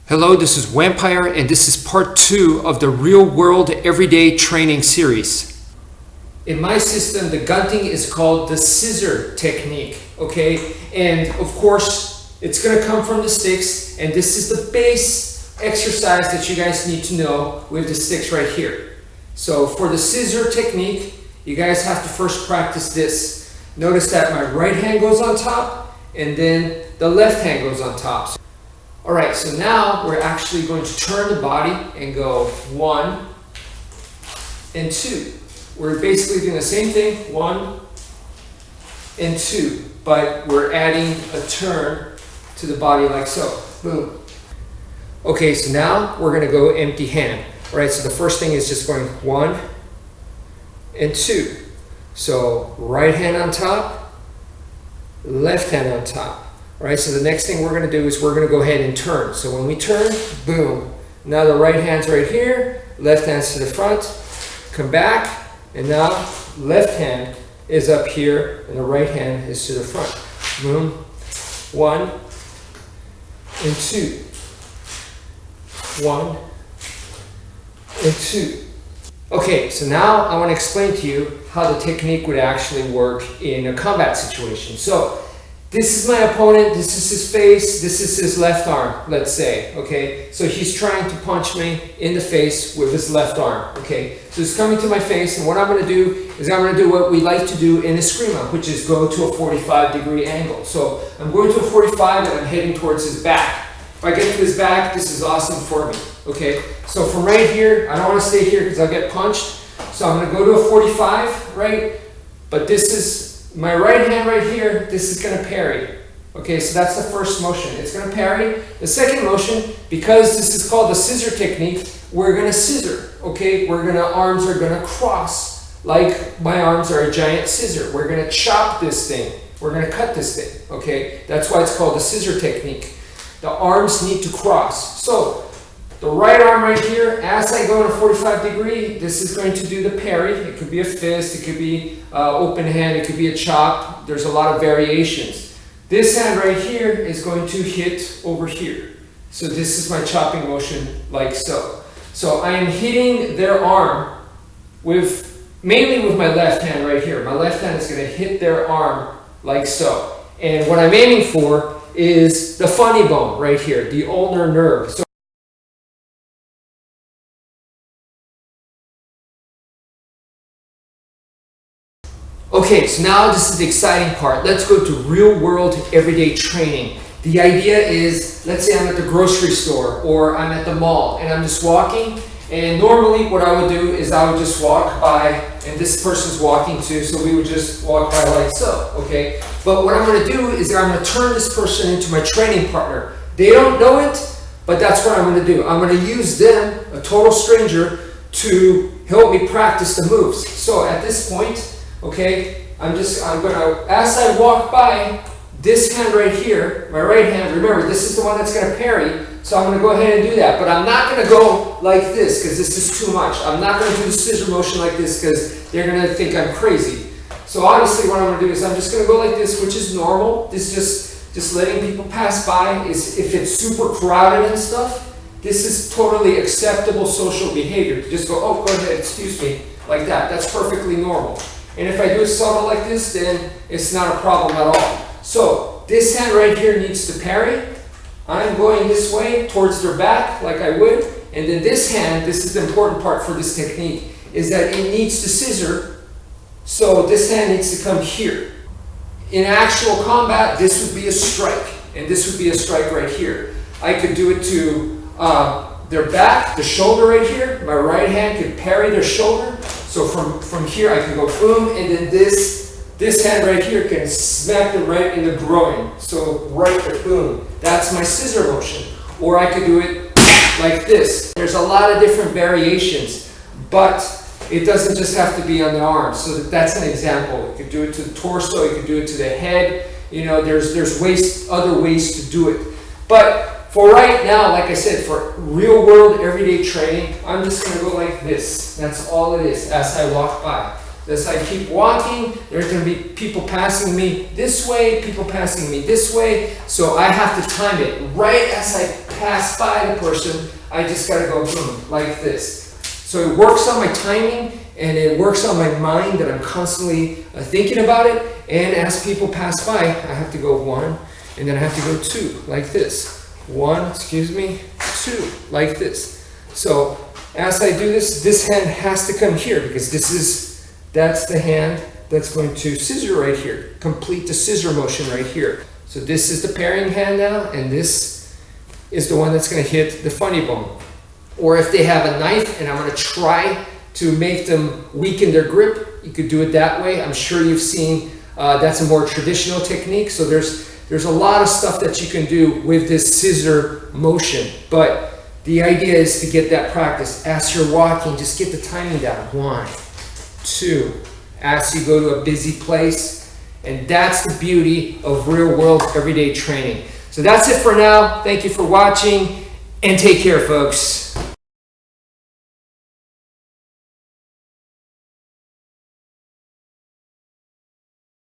Hello, this is wmpyr, and this is part 2 of the real world everyday training series. In my system, the gunting is called the scissor technique, okay? And of course, it's gonna come from the sticks, and this is the base exercise that you guys need to know with the sticks right here. So for the scissor technique, you guys have to first practice this. Notice that my right hand goes on top, and then the left hand goes on top. All right, so now we're actually going to turn the body and go 1 and 2. We're basically doing the same thing, 1 and 2, but we're adding a turn to the body like so. Boom. Okay, so now we're gonna go empty hand. All right, so the first thing is just going 1 and 2. So right hand on top, left hand on top. All right, so the next thing we're going to do is we're going to go ahead and turn. So when we turn, boom. Now the right hand's right here, left hand's to the front, come back, and now left hand is up here, and the right hand is to the front. Boom. 1 and 2. 1 and 2. Okay, so now I want to explain to you how the technique would actually work in a combat situation. So this is my opponent, this is his face, this is his left arm, let's say, okay? So he's trying to punch me in the face with his left arm, okay? So he's coming to my face, and what I'm gonna do is I'm gonna do what we like to do in eskrima, which is go to a 45-degree angle. So I'm going to a 45 and I'm heading towards his back. If I get to his back, this is awesome for me, okay? So from right here, I don't wanna stay here because I'll get punched. So I'm gonna go to a 45, right? But this is my right hand right here, this is going to parry. Okay, so that's the first motion. It's going to parry. The second motion, because this is called the scissor technique, we're going to scissor. Okay, arms are going to cross like my arms are a giant scissor. We're going to chop this thing. We're going to cut this thing. Okay, that's why it's called the scissor technique. The arms need to cross. So the right arm right here, as I go in a 45-degree, this is going to do the parry. It could be a fist, it could be open hand, it could be a chop. There's a lot of variations. This hand right here is going to hit over here. So this is my chopping motion like so. So I am hitting their arm mainly with my left hand right here. My left hand is going to hit their arm like so. And what I'm aiming for is the funny bone right here, the ulnar nerve. So okay, so now this is the exciting part. Let's go to real world everyday training. The idea is, let's say I'm at the grocery store or I'm at the mall and I'm just walking, and normally what I would do is I would just walk by, and this person's walking too, so we would just walk by like so, okay? But what I'm gonna do is I'm gonna turn this person into my training partner. They don't know it, but that's what I'm gonna do. I'm gonna use them, a total stranger, to help me practice the moves. So at this point, okay, I'm gonna, as I walk by, this hand right here, my right hand, remember, this is the one that's gonna parry, so I'm gonna go ahead and do that, but I'm not gonna go like this, because this is too much. I'm not gonna do the scissor motion like this, because they're gonna think I'm crazy. So obviously what I'm gonna do is I'm just gonna go like this, which is normal. This is just letting people pass by. If it's super crowded and stuff, this is totally acceptable social behavior. To just go, oh, go ahead, excuse me, like that. That's perfectly normal. And if I do it subtle like this, then it's not a problem at all. So this hand right here needs to parry. I'm going this way towards their back like I would. And then this hand, this is the important part for this technique, is that it needs to scissor. So this hand needs to come here. In actual combat, this would be a strike. And this would be a strike right here. I could do it to their back, the shoulder right here. My right hand could parry their shoulder. So from here I can go boom, and then this hand right here can smack them right in the groin. So right there, boom. That's my scissor motion. Or I could do it like this. There's a lot of different variations, but it doesn't just have to be on the arms. So that's an example. You could do it to the torso, you could do it to the head. You know, there's other ways to do it. But for right now, like I said, for real world everyday training, I'm just gonna go like this. That's all it is as I walk by. As I keep walking, there's gonna be people passing me this way, people passing me this way. So I have to time it right as I pass by the person, I just gotta go boom, like this. So it works on my timing and it works on my mind that I'm constantly thinking about it. And as people pass by, I have to go 1 and then I have to go 2, like this. 1, excuse me, 2, like this. So as I do this, this hand has to come here because that's the hand that's going to scissor right here, complete the scissor motion right here. So this is the pairing hand now, and this is the one that's going to hit the funny bone. Or if they have a knife and I'm going to try to make them weaken their grip, you could do it that way. I'm sure you've seen that's a more traditional technique. So there's a lot of stuff that you can do with this scissor motion, but the idea is to get that practice. As you're walking, just get the timing down. 1, 2, as you go to a busy place. And that's the beauty of real world everyday training. So that's it for now. Thank you for watching and take care, folks.